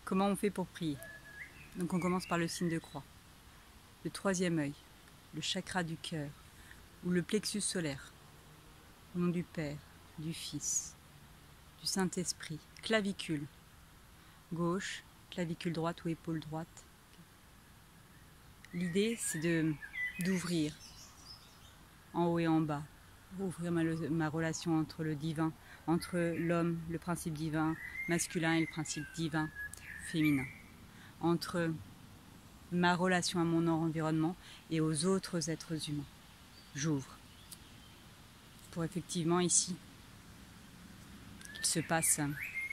Comment on fait pour prier? Donc on commence par le signe de croix. Le troisième œil, le chakra du cœur, ou le plexus solaire. Au nom du Père, du Fils, du Saint-Esprit. Clavicule gauche, clavicule droite ou épaule droite. L'idée, c'est d'ouvrir en haut et en bas. Ouvrir ma relation entre le divin, entre l'homme, le principe divin masculin et le principe divin féminin. Entre ma relation à mon environnement et aux autres êtres humains. J'ouvre. Pour effectivement ici, qu'il se passe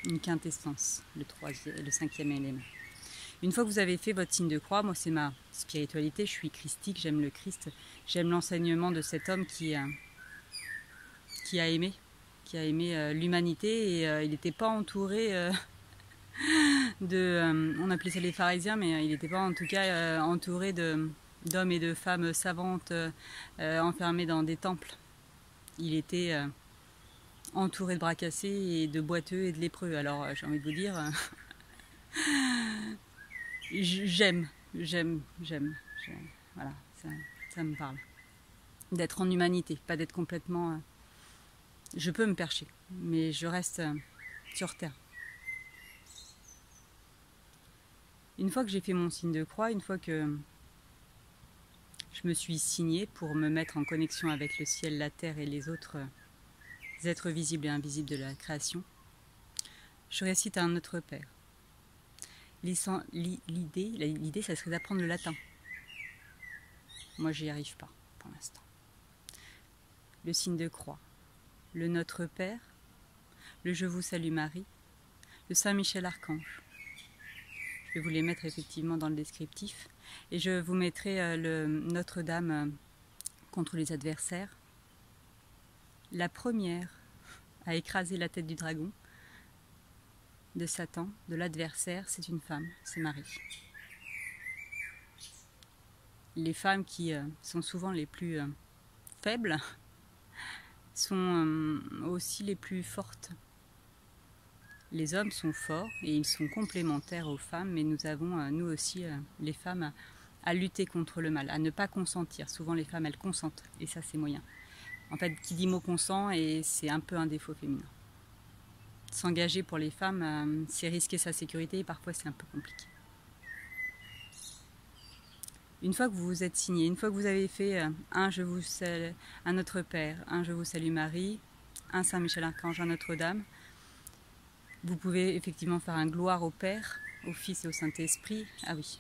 une quintessence, le cinquième élément. Une fois que vous avez fait votre signe de croix, moi c'est ma spiritualité, je suis christique, j'aime le Christ, j'aime l'enseignement de cet homme qui a aimé l'humanité et il n'était pas entouré on appelait ça les pharisiens, mais il n'était pas en tout cas entouré d'hommes et de femmes savantes enfermés dans des temples. Il était entouré de bras cassés et de boiteux et de lépreux. Alors j'ai envie de vous dire, j'aime, voilà, ça me parle. D'être en humanité, pas d'être complètement... je peux me percher, mais je reste sur terre. Une fois que j'ai fait mon signe de croix, une fois que je me suis signée pour me mettre en connexion avec le ciel, la terre et les autres êtres visibles et invisibles de la création, je récite un Notre Père. L'idée, ça serait d'apprendre le latin. Moi, j'y arrive pas pour l'instant. Le signe de croix, le Notre Père, le Je vous salue Marie, le Saint Michel Archange. Je vais vous les mettre effectivement dans le descriptif. Et je vous mettrai le Notre-Dame contre les adversaires. La première à écraser la tête du dragon, de Satan, de l'adversaire, c'est une femme, c'est Marie. Les femmes qui sont souvent les plus faibles sont aussi les plus fortes. Les hommes sont forts et ils sont complémentaires aux femmes, mais nous avons, nous aussi, les femmes, à lutter contre le mal, à ne pas consentir. Souvent les femmes, elles consentent, et ça c'est moyen. En fait, qui dit mot consent, et c'est un peu un défaut féminin. S'engager pour les femmes, c'est risquer sa sécurité, et parfois c'est un peu compliqué. Une fois que vous vous êtes signé, une fois que vous avez fait un Je vous salue, un Notre Père, un Je vous salue Marie, un Saint Michel Archange, un Notre-Dame, vous pouvez effectivement faire un gloire au Père, au Fils et au Saint-Esprit. Ah oui,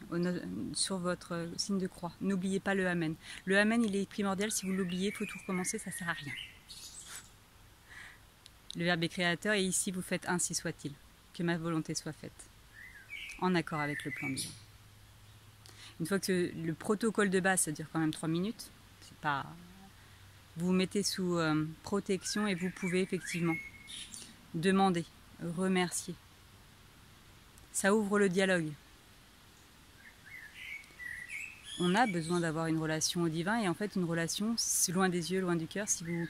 sur votre signe de croix. N'oubliez pas le Amen. Le Amen, il est primordial. Si vous l'oubliez, il faut tout recommencer, ça ne sert à rien. Le Verbe est créateur et ici vous faites ainsi soit-il. Que ma volonté soit faite. En accord avec le plan divin. Une fois que le protocole de base, ça dure quand même 3 minutes. C'est pas... Vous vous mettez sous protection et vous pouvez effectivement demander. Remercier. Ça ouvre le dialogue. On a besoin d'avoir une relation au divin et en fait une relation, c'est loin des yeux, loin du cœur, si vous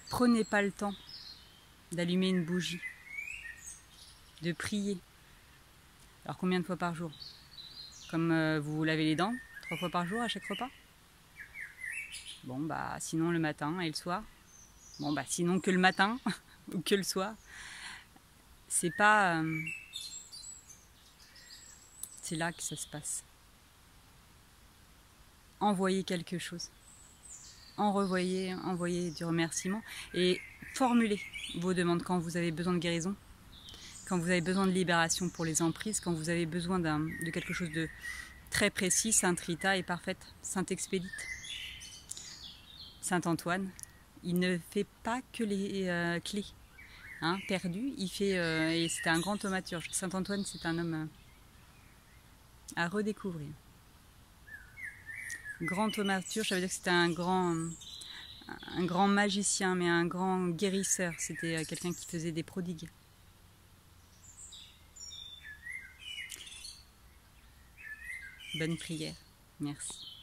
prenez pas le temps d'allumer une bougie, de prier. Alors combien de fois par jour? Comme vous vous lavez les dents, 3 fois par jour à chaque repas? Bon bah sinon le matin et le soir. Bon bah sinon que le matin ou que le soir. C'est pas... c'est là que ça se passe. Envoyez quelque chose. Envoyez du remerciement et formulez vos demandes quand vous avez besoin de guérison, quand vous avez besoin de libération pour les emprises, quand vous avez besoin de quelque chose de très précis. Sainte Rita est parfaite, Sainte Expédite. Saint Antoine, il ne fait pas que les clés. Perdu, il fait, et c'était un grand thaumaturge. Saint Antoine, c'est un homme à redécouvrir. Grand thaumaturge, ça veut dire que c'était un grand magicien, mais un grand guérisseur. C'était quelqu'un qui faisait des prodigues. Bonne prière, merci.